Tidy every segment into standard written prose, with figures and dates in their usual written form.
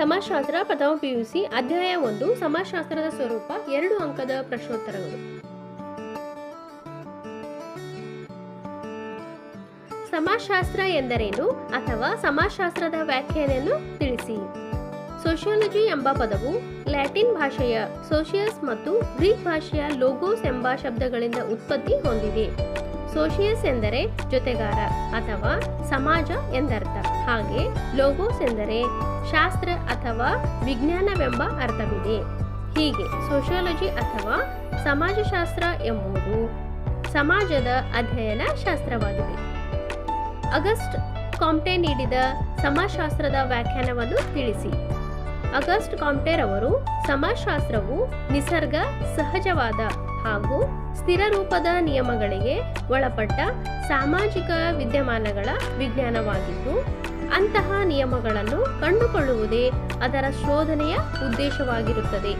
ಸಮಾಜಶಾಸ್ತ್ರ ಪ್ರಥಮ PUC ಅಧ್ಯಾಯ 1 ಸಮಾಜಶಾಸ್ತ್ರದ ಸ್ವರೂಪ 2 ಅಂಕದ ಪ್ರಶ್ನೋತ್ತರಗಳು. ಸಮಾಜಶಾಸ್ತ್ರ ಎಂದರೇನು ಅಥವಾ ಸಮಾಜಶಾಸ್ತ್ರದ ವ್ಯಾಖ್ಯಾನೆಯನ್ನು ತಿಳಿಸಿ. ಸೋಷಿಯಾಲಜಿ ಎಂಬ ಪದವು ಲ್ಯಾಟಿನ್ ಭಾಷೆಯ ಸೋಷಿಯಸ್ ಮತ್ತು ಗ್ರೀಕ್ ಭಾಷೆಯ ಲೋಗೋಸ್ ಎಂಬ ಶಬ್ದಗಳಿಂದ ಉತ್ಪತ್ತಿ ಹೊಂದಿದೆ. ಸೋಷಿಯಸ್ ಎಂದರೆ ಜೊತೆಗಾರ ಅಥವಾ ಸಮಾಜ ಎಂದರ್ಥ. ಹಾಗೆ ಲೋಗೋಸ್ ಎಂದರೆ ಶಾಸ್ತ್ರ ಅಥವಾ ವಿಜ್ಞಾನವೆಂಬ ಅರ್ಥವಿದೆ. ಹೀಗೆ ಸೋಷಿಯಾಲಜಿ ಅಥವಾ ಸಮಾಜಶಾಸ್ತ್ರ ಎಂಬುದು ಸಮಾಜದ ಅಧ್ಯಯನ ಶಾಸ್ತ್ರವಾಗಿದೆ. ಅಗಸ್ಟ್ ಕಾಂಟೆ ನೀಡಿದ ಸಮಾಜಶಾಸ್ತ್ರದ ವ್ಯಾಖ್ಯಾನವನ್ನು ತಿಳಿಸಿ. ಅಗಸ್ಟ್ ಕಾಂಟೆ ರವರು ಸಮಾಜಶಾಸ್ತ್ರವು ನಿಸರ್ಗ ಸಹಜವಾದ ಹಾಗೂ ಸ್ಥಿರ ರೂಪದ ನಿಯಮಗಳಿಗೆ ಒಳಪಟ್ಟ ಸಾಮಾಜಿಕ ವಿದ್ಯಮಾನಗಳ ವಿಜ್ಞಾನವಾಗಿದ್ದು, ಅಂತಹ ನಿಯಮಗಳನ್ನು ಕಂಡುಕೊಳ್ಳುವುದೇ ಅದರ ಶೋಧನೆಯ ಉದ್ದೇಶವಾಗಿರುತ್ತದೆ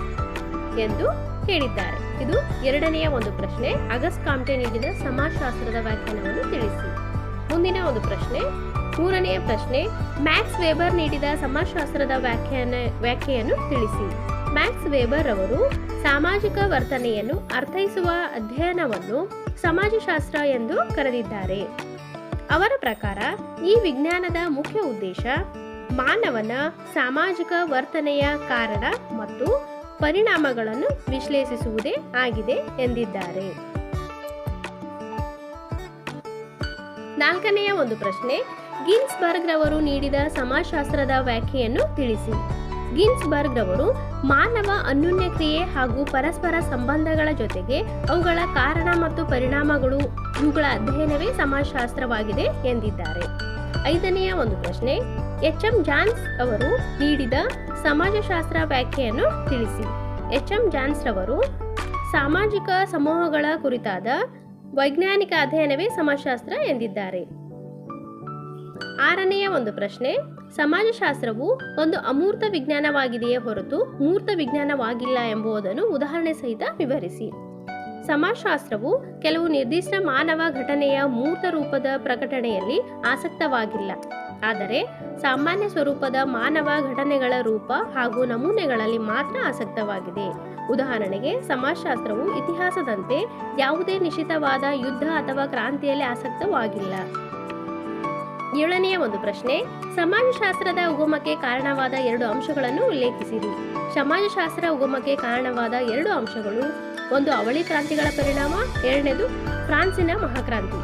ಎಂದು ಹೇಳಿದ್ದಾರೆ. ಇದು ಎರಡನೆಯ ಒಂದು ಪ್ರಶ್ನೆ. ಅಗಸ್ಟ್ ಕಾಂಟೆ ನೀಡಿದ ಸಮಾಜಶಾಸ್ತ್ರದ ವ್ಯಾಖ್ಯಾನವನ್ನು ತಿಳಿಸಿ. ಮುಂದಿನ ಒಂದು ಪ್ರಶ್ನೆ, ಮೂರನೆಯ ಪ್ರಶ್ನೆ, ಮ್ಯಾಕ್ಸ್ ವೆಬರ್ ನೀಡಿದ ಸಮಾಜಶಾಸ್ತ್ರದ ವ್ಯಾಖ್ಯೆಯನ್ನು ತಿಳಿಸಿ. ಮ್ಯಾಕ್ಸ್ ವೆಬರ್ ಅವರು ಸಾಮಾಜಿಕ ವರ್ತನೆಯನ್ನು ಅರ್ಥೈಸುವ ಅಧ್ಯಯನವನ್ನು ಸಮಾಜಶಾಸ್ತ್ರ ಎಂದು ಕರೆದಿದ್ದಾರೆ. ಅವರ ಪ್ರಕಾರ ಈ ವಿಜ್ಞಾನದ ಮುಖ್ಯ ಉದ್ದೇಶ ಮಾನವನ ಸಾಮಾಜಿಕ ವರ್ತನೆಯ ಕಾರಣ ಮತ್ತು ಪರಿಣಾಮಗಳನ್ನು ವಿಶ್ಲೇಷಿಸುವುದೇ ಆಗಿದೆ ಎಂದಿದ್ದಾರೆ. ನಾಲ್ಕನೆಯ ಒಂದು ಪ್ರಶ್ನೆ, ಗಿನ್ಸ್ಬರ್ಗ್ ರವರು ನೀಡಿದ ಸಮಾಜಶಾಸ್ತ್ರದ ವ್ಯಾಖ್ಯೆಯನ್ನು ತಿಳಿಸಿ. ಗಿನ್ಸ್ಬರ್ಗ್ ರವರು ಮಾನವ ಅನ್ಯೋನ್ಯ ಕ್ರಿಯೆ ಹಾಗೂ ಪರಸ್ಪರ ಸಂಬಂಧಗಳ ಜೊತೆಗೆ ಅವುಗಳ ಕಾರಣ ಮತ್ತು ಪರಿಣಾಮಗಳು ಇವುಗಳ ಅಧ್ಯಯನವೇ ಸಮಾಜಶಾಸ್ತ್ರವಾಗಿದೆ ಎಂದಿದ್ದಾರೆ. ಐದನೆಯ ಒಂದು ಪ್ರಶ್ನೆ, HM ಜಾನ್ಸ್ ಅವರು ನೀಡಿದ ಸಮಾಜಶಾಸ್ತ್ರ ವ್ಯಾಖ್ಯೆಯನ್ನು ತಿಳಿಸಿ. HM ಜಾನ್ಸ್ ರವರು ಸಾಮಾಜಿಕ ಸಮೂಹಗಳ ಕುರಿತಾದ ವೈಜ್ಞಾನಿಕ ಅಧ್ಯಯನವೇ ಸಮಾಜಶಾಸ್ತ್ರ ಎಂದಿದ್ದಾರೆ. ಆರನೆಯ ಒಂದು ಪ್ರಶ್ನೆ, ಸಮಾಜಶಾಸ್ತ್ರವು ಒಂದು ಅಮೂರ್ತ ವಿಜ್ಞಾನವಾಗಿದೆಯೇ ಹೊರತು ಮೂರ್ತ ವಿಜ್ಞಾನವಾಗಿಲ್ಲ ಎಂಬುದನ್ನು ಉದಾಹರಣೆ ಸಹಿತ ವಿವರಿಸಿ. ಸಮಾಜಶಾಸ್ತ್ರವು ಕೆಲವು ನಿರ್ದಿಷ್ಟ ಮಾನವ ಘಟನೆಯ ಮೂರ್ತ ರೂಪದ ಪ್ರಕಟಣೆಯಲ್ಲಿ ಆಸಕ್ತವಾಗಿಲ್ಲ, ಆದರೆ ಸಾಮಾನ್ಯ ಸ್ವರೂಪದ ಮಾನವ ಘಟನೆಗಳ ರೂಪ ಹಾಗೂ ನಮೂನೆಗಳಲ್ಲಿ ಮಾತ್ರ ಆಸಕ್ತವಾಗಿದೆ. ಉದಾಹರಣೆಗೆ, ಸಮಾಜಶಾಸ್ತ್ರವು ಇತಿಹಾಸದಂತೆ ಯಾವುದೇ ನಿಶ್ಚಿತವಾದ ಯುದ್ಧ ಅಥವಾ ಕ್ರಾಂತಿಯಲ್ಲಿ ಆಸಕ್ತವಾಗಿಲ್ಲ. ಏಳನೆಯ ಒಂದು ಪ್ರಶ್ನೆ, ಸಮಾಜಶಾಸ್ತ್ರದ ಉಗಮಕ್ಕೆ ಕಾರಣವಾದ 2 ಅಂಶಗಳನ್ನು ಉಲ್ಲೇಖಿಸಿರಿ. ಸಮಾಜಶಾಸ್ತ್ರ ಉಗಮಕ್ಕೆ ಕಾರಣವಾದ 2 ಅಂಶಗಳು, ಒಂದು ಅವಳಿ ಕ್ರಾಂತಿಗಳ ಪರಿಣಾಮ, ಎರಡನೇದು ಫ್ರಾನ್ಸಿನ ಮಹಾಕ್ರಾಂತಿ.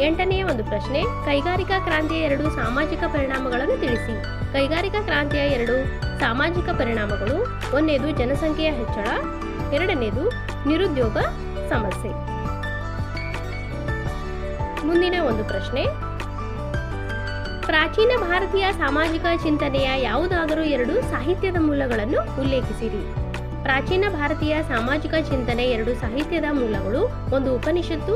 8ನೆಯ ಒಂದು ಪ್ರಶ್ನೆ, ಕೈಗಾರಿಕಾ ಕ್ರಾಂತಿಯ 2 ಸಾಮಾಜಿಕ ಪರಿಣಾಮಗಳನ್ನು ತಿಳಿಸಿ. ಕೈಗಾರಿಕಾ ಕ್ರಾಂತಿಯ 2 ಸಾಮಾಜಿಕ ಪರಿಣಾಮಗಳು, ಒಂದನೇದು ಜನಸಂಖ್ಯೆಯ ಹೆಚ್ಚಳ, ಎರಡನೇದು ನಿರುದ್ಯೋಗ ಸಮಸ್ಯೆ. ಮುಂದಿನ ಒಂದು ಪ್ರಶ್ನೆ, ಪ್ರಾಚೀನ ಭಾರತೀಯ ಸಾಮಾಜಿಕ ಚಿಂತನೆಯ ಯಾವುದಾದರೂ 2 ಸಾಹಿತ್ಯದ ಮೂಲಗಳನ್ನು ಉಲ್ಲೇಖಿಸಿರಿ. ಪ್ರಾಚೀನ ಭಾರತೀಯ ಸಾಮಾಜಿಕ ಚಿಂತನೆ 2 ಸಾಹಿತ್ಯದ ಮೂಲಗಳು, ಒಂದು ಉಪನಿಷತ್ತು,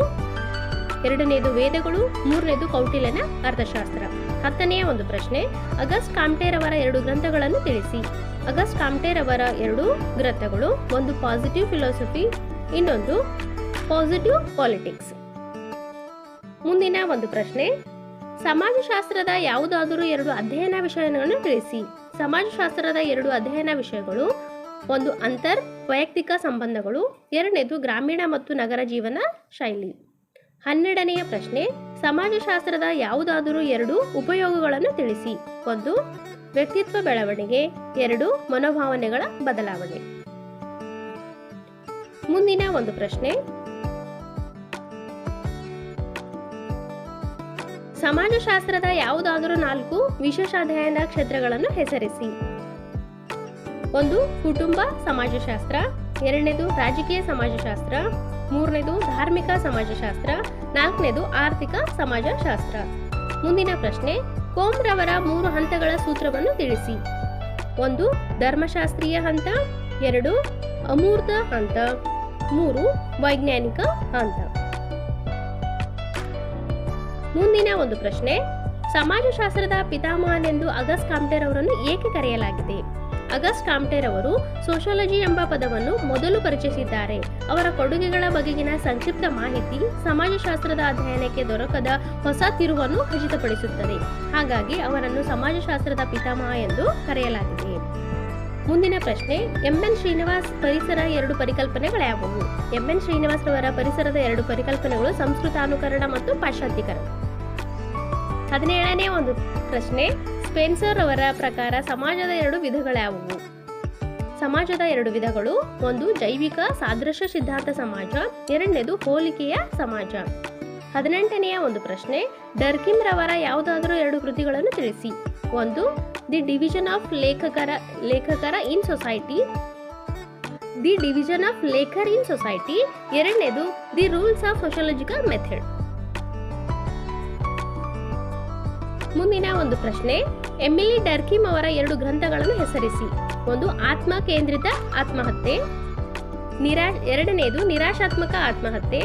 ಎರಡನೇದು ವೇದಗಳು, ಮೂರನೇದು ಕೌಟಿಲ್ಯನ ಅರ್ಥಶಾಸ್ತ್ರ. 10ನೆಯ ಒಂದು ಪ್ರಶ್ನೆ, ಅಗಸ್ಟ್ ಕಾಂಟೆ ರವರ 2 ಗ್ರಂಥಗಳನ್ನು ತಿಳಿಸಿ. ಅಗಸ್ಟ್ ಕಾಂಟೆ ರವರ 2 ಗ್ರಂಥಗಳು, ಒಂದು ಪಾಸಿಟಿವ್ ಫಿಲಾಸಫಿ, ಇನ್ನೊಂದು ಪಾಸಿಟಿವ್ ಪಾಲಿಟಿಕ್ಸ್. ಮುಂದಿನ ಒಂದು ಪ್ರಶ್ನೆ, ಸಮಾಜಶಾಸ್ತ್ರದ ಯಾವುದಾದರೂ 2 ಅಧ್ಯಯನ ವಿಷಯಗಳನ್ನು ತಿಳಿಸಿ. ಸಮಾಜಶಾಸ್ತ್ರದ 2 ಅಧ್ಯಯನ ವಿಷಯಗಳು, ಒಂದು ವೈಯಕ್ತಿಕ ಸಂಬಂಧಗಳು, ಎರಡನೇದು ಗ್ರಾಮೀಣ ಮತ್ತು ನಗರ ಜೀವನ ಶೈಲಿ. 12ನೆಯ ಪ್ರಶ್ನೆ, ಸಮಾಜಶಾಸ್ತ್ರದ ಯಾವುದಾದರೂ 2 ಉಪಯೋಗಗಳನ್ನು ತಿಳಿಸಿ. ಒಂದು ವ್ಯಕ್ತಿತ್ವ ಬೆಳವಣಿಗೆ, 2 ಮನೋಭಾವನೆಗಳ ಬದಲಾವಣೆ. ಮುಂದಿನ ಒಂದು ಪ್ರಶ್ನೆ, ಸಮಾಜಶಾಸ್ತ್ರದ ಯಾವುದಾದರೂ 4 ವಿಶೇಷಾಧ್ಯಯನ ಕ್ಷೇತ್ರಗಳನ್ನು ಹೆಸರಿಸಿ. ಒಂದು ಕುಟುಂಬ ಸಮಾಜಶಾಸ್ತ್ರ, ಎರಡನೇದು ರಾಜಕೀಯ ಸಮಾಜಶಾಸ್ತ್ರ, ಮೂರನೇದು ಧಾರ್ಮಿಕ ಸಮಾಜಶಾಸ್ತ್ರ, ನಾಲ್ಕನೇದು ಆರ್ಥಿಕ ಸಮಾಜಶಾಸ್ತ್ರ. ಮುಂದಿನ ಪ್ರಶ್ನೆ, ಕೋಮ್ ರವರ 3 ಹಂತಗಳ ಸೂತ್ರವನ್ನು ತಿಳಿಸಿ. 1 ಧರ್ಮಶಾಸ್ತ್ರೀಯ ಹಂತ, 2 ಅಮೂರ್ತ ಹಂತ, 3 ವೈಜ್ಞಾನಿಕ ಹಂತ. ಮುಂದಿನ ಒಂದು ಪ್ರಶ್ನೆ, ಸಮಾಜಶಾಸ್ತ್ರದ ಪಿತಾಮಹನೆಂದು ಅಗಸ್ಟ್ ಕಾಂಟೆ ರವರನ್ನು ಏಕೆ ಕರೆಯಲಾಗಿದೆ? ಅಗಸ್ಟ್ ಕಾಂಟೆ ರವರು ಸೋಷಿಯಾಲಜಿ ಎಂಬ ಪದವನ್ನು ಮೊದಲು ಪರಿಚಯಿಸಿದ್ದಾರೆ. ಅವರ ಕೊಡುಗೆಗಳ ಬಗೆಗಿನ ಸಂಕ್ಷಿಪ್ತ ಮಾಹಿತಿ ಸಮಾಜಶಾಸ್ತ್ರದ ಅಧ್ಯಯನಕ್ಕೆ ದೊರಕದ ಹೊಸ ತಿರುವನ್ನು ಖಚಿತಪಡಿಸುತ್ತದೆ. ಹಾಗಾಗಿ ಅವರನ್ನು ಸಮಾಜಶಾಸ್ತ್ರದ ಪಿತಾಮಹ ಎಂದು ಕರೆಯಲಾಗಿದೆ. ಮುಂದಿನ ಪ್ರಶ್ನೆ, ಎಂ.ಎನ್. ಶ್ರೀನಿವಾಸ್ ಪರಿಸರ 2 ಪರಿಕಲ್ಪನೆಗಳು ಯಾವುವು? ಎಂ.ಎನ್. ಶ್ರೀನಿವಾಸ್ ರವರ ಪರಿಸರದ 2 ಪರಿಕಲ್ಪನೆಗಳು ಸಂಸ್ಕೃತಾನುಕರಣ ಮತ್ತು ಪಾಶ್ಚಾತ್ಯೀಕರಣ. 17ನೇ ಒಂದು ಪ್ರಶ್ನೆ, ಸ್ಪೆನ್ಸರ್ ಅವರ ಪ್ರಕಾರ ಸಮಾಜದ 2 ವಿಧಗಳ್ಯಾವುವು? ಸಮಾಜದ 2 ವಿಧಗಳು, ಒಂದು ಜೈವಿಕ ಸಾದೃಶ್ಯ ಸಿದ್ಧಾಂತ ಸಮಾಜ, ಎರಡನೇದು ಹೋಲಿಕೆಯ ಸಮಾಜ. 18ನೆಯ ಒಂದು ಪ್ರಶ್ನೆ, ಡರ್ಕಿಮ್ ರವರ ಯಾವುದಾದರೂ 2 ಕೃತಿಗಳನ್ನು ತಿಳಿಸಿ. ಒಂದು, ದಿ ಡಿವಿಷನ್ ಆಫ್ ಲೇಖಕರ in society, the division of labour in society, ಎರಡನೇದು the rules of sociological method. ಮುಂದಿನ ಒಂದು ಪ್ರಶ್ನೆ, ಎಮಿಲಿ ಡರ್ಕಿಮ್ ಅವರ 2 ಗ್ರಂಥಗಳನ್ನು ಹೆಸರಿಸಿ. ಒಂದು, ಆತ್ಮ ಕೇಂದ್ರಿತ ಆತ್ಮಹತ್ಯೆ, ಎರಡನೇದು ನಿರಾಶಾತ್ಮಕ ಆತ್ಮಹತ್ಯೆ,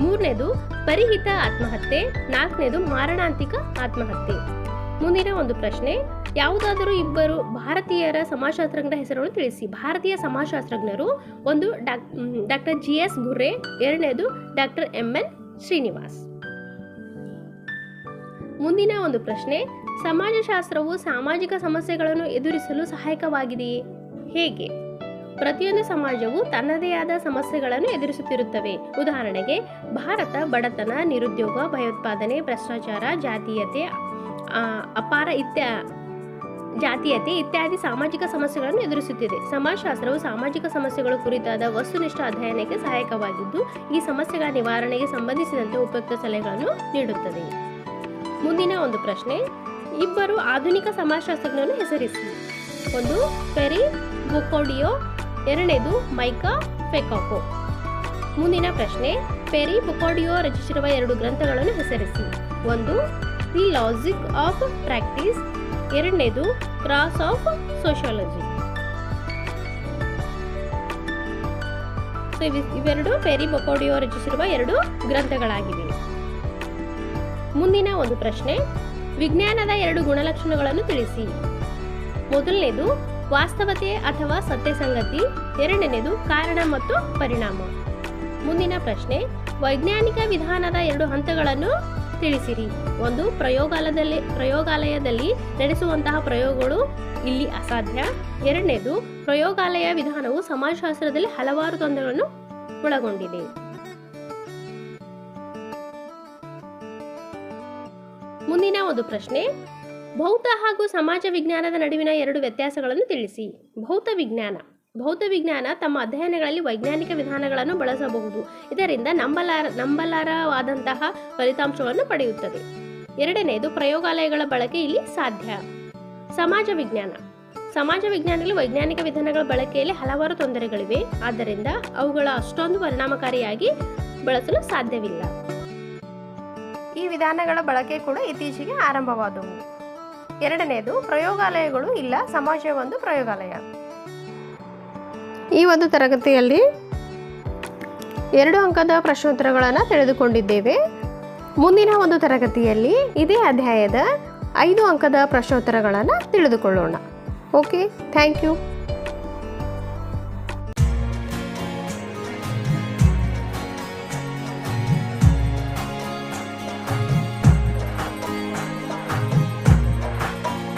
ಮೂರನೇದು ಪರಿಹಿತ ಆತ್ಮಹತ್ಯೆ, ನಾಲ್ಕನೇದು ಮಾರಣಾಂತಿಕ ಆತ್ಮಹತ್ಯೆ. ಮುಂದಿನ ಒಂದು ಪ್ರಶ್ನೆ, ಯಾವುದಾದರೂ 2 ಭಾರತೀಯರ ಸಮಾಜಶಾಸ್ತ್ರಜ್ಞರ ಹೆಸರುಗಳು ತಿಳಿಸಿ. ಭಾರತೀಯ ಸಮಾಜಶಾಸ್ತ್ರಜ್ಞರು, ಒಂದು ಡಾಕ್ಟರ್ G.S. ಘುರ್ರೆ, ಎರಡನೇದು ಡಾಕ್ಟರ್ M.N. ಶ್ರೀನಿವಾಸ್. ಮುಂದಿನ ಒಂದು ಪ್ರಶ್ನೆ, ಸಮಾಜಶಾಸ್ತ್ರವು ಸಾಮಾಜಿಕ ಸಮಸ್ಯೆಗಳನ್ನು ಎದುರಿಸಲು ಸಹಾಯಕವಾಗಿದೆಯೇ? ಹೇಗೆ? ಪ್ರತಿಯೊಂದು ಸಮಾಜವು ತನ್ನದೇ ಆದ ಸಮಸ್ಯೆಗಳನ್ನು ಎದುರಿಸುತ್ತಿರುತ್ತವೆ. ಉದಾಹರಣೆಗೆ, ಭಾರತ ಬಡತನ, ನಿರುದ್ಯೋಗ, ಭಯೋತ್ಪಾದನೆ, ಭ್ರಷ್ಟಾಚಾರ, ಜಾತೀಯತೆ ಇತ್ಯಾದಿ ಸಾಮಾಜಿಕ ಸಮಸ್ಯೆಗಳನ್ನು ಎದುರಿಸುತ್ತಿದೆ. ಸಮಾಜಶಾಸ್ತ್ರವು ಸಾಮಾಜಿಕ ಸಮಸ್ಯೆಗಳ ಕುರಿತಾದ ವಸ್ತುನಿಷ್ಠ ಅಧ್ಯಯನಕ್ಕೆ ಸಹಾಯಕವಾಗಿದ್ದು, ಈ ಸಮಸ್ಯೆಗಳ ನಿವಾರಣೆಗೆ ಸಂಬಂಧಿಸಿದಂತೆ ಉಪಯುಕ್ತ ಸಲಹೆಗಳನ್ನು ನೀಡುತ್ತದೆ. ಮುಂದಿನ ಒಂದು ಪ್ರಶ್ನೆ, 2 ಆಧುನಿಕ ಸಮಾಜಶಾಸ್ತ್ರಜ್ಞರನ್ನು ಹೆಸರಿಸಿ. ಒಂದು, ಪೆರಿ ಬುಕೋಡಿಯೋ, ಎರಡನೇದು ಮೈಕಾ ಫೆಕಾಕೋ. ಮುಂದಿನ ಪ್ರಶ್ನೆ, ಪೆರಿ ಬುಕೋಡಿಯೋ ರಚಿಸಿರುವ 2 ಗ್ರಂಥಗಳನ್ನು ಹೆಸರಿಸಿ. ಒಂದು, ದಿ ಲಾಜಿಕ್ ಆಫ್ ಪ್ರಾಕ್ಟೀಸ್, ಎರಡನೇದು ಕ್ರಾಸ್ ಆಫ್ ಸೋಷಿಯಾಲಜಿ. ಇವೆರಡು ಪೆರಿ ಬುಕೋಡಿಯೋ ರಚಿಸಿರುವ 2 ಗ್ರಂಥಗಳಾಗಿವೆ. ಮುಂದಿನ ಒಂದು ಪ್ರಶ್ನೆ, ವಿಜ್ಞಾನದ 2 ಗುಣಲಕ್ಷಣಗಳನ್ನು ತಿಳಿಸಿ. ಮೊದಲನೇದು ವಾಸ್ತವತೆ ಅಥವಾ ಸತ್ಯಸಂಗತಿ, ಎರಡನೇದು ಕಾರಣ ಮತ್ತು ಪರಿಣಾಮ. ಮುಂದಿನ ಪ್ರಶ್ನೆ, ವೈಜ್ಞಾನಿಕ ವಿಧಾನದ 2 ಹಂತಗಳನ್ನು ತಿಳಿಸಿರಿ. ಒಂದು, ಪ್ರಯೋಗಾಲಯದಲ್ಲಿ ನಡೆಸುವಂತಹ ಪ್ರಯೋಗಗಳು ಇಲ್ಲಿ ಅಸಾಧ್ಯ. ಎರಡನೇದು, ಪ್ರಯೋಗಾಲಯ ವಿಧಾನವು ಸಮಾಜಶಾಸ್ತ್ರದಲ್ಲಿ ಹಲವಾರು ತೊಂದರೆಗಳನ್ನು ಒಳಗೊಂಡಿದೆ. ಮುಂದಿನ ಒಂದು ಪ್ರಶ್ನೆ, ಭೌತ ಹಾಗೂ ಸಮಾಜ ವಿಜ್ಞಾನದ ನಡುವಿನ 2 ವ್ಯತ್ಯಾಸಗಳನ್ನು ತಿಳಿಸಿ. ಭೌತ ವಿಜ್ಞಾನ ತಮ್ಮ ಅಧ್ಯಯನಗಳಲ್ಲಿ ವೈಜ್ಞಾನಿಕ ವಿಧಾನಗಳನ್ನು ಬಳಸಬಹುದು. ಇದರಿಂದ ನಂಬಲಾರವಾದಂತಹ ಫಲಿತಾಂಶಗಳನ್ನು ಪಡೆಯುತ್ತದೆ. ಎರಡನೆಯದು, ಪ್ರಯೋಗಾಲಯಗಳ ಬಳಕೆ ಇಲ್ಲಿ ಸಾಧ್ಯ. ಸಮಾಜ ವಿಜ್ಞಾನದಲ್ಲಿ ವೈಜ್ಞಾನಿಕ ವಿಧಾನಗಳ ಬಳಕೆಯಲ್ಲಿ ಹಲವಾರು ತೊಂದರೆಗಳಿವೆ. ಆದ್ದರಿಂದ ಅವುಗಳ ಅಷ್ಟೊಂದು ಪರಿಣಾಮಕಾರಿಯಾಗಿ ಬಳಸಲು ಸಾಧ್ಯವಿಲ್ಲ. ಈ ವಿಧಾನಗಳ ಬಳಕೆ ಕೂಡ ಇತ್ತೀಚೆಗೆ ಆರಂಭವಾದವು. ಎರಡನೆಯದು, ಪ್ರಯೋಗಾಲಯಗಳು ಇಲ್ಲ, ಸಮಾಜ ಒಂದು ಪ್ರಯೋಗಾಲಯ. ಈ ಒಂದು ತರಗತಿಯಲ್ಲಿ 2 ಅಂಕದ ಪ್ರಶ್ನೋತ್ತರಗಳನ್ನು ತಿಳಿದುಕೊಂಡಿದ್ದೇವೆ. ಮುಂದಿನ ಒಂದು ತರಗತಿಯಲ್ಲಿ ಇದೇ ಅಧ್ಯಾಯದ 5 ಅಂಕದ ಪ್ರಶ್ನೋತ್ತರಗಳನ್ನು ತಿಳಿದುಕೊಳ್ಳೋಣ. Okay, thank you.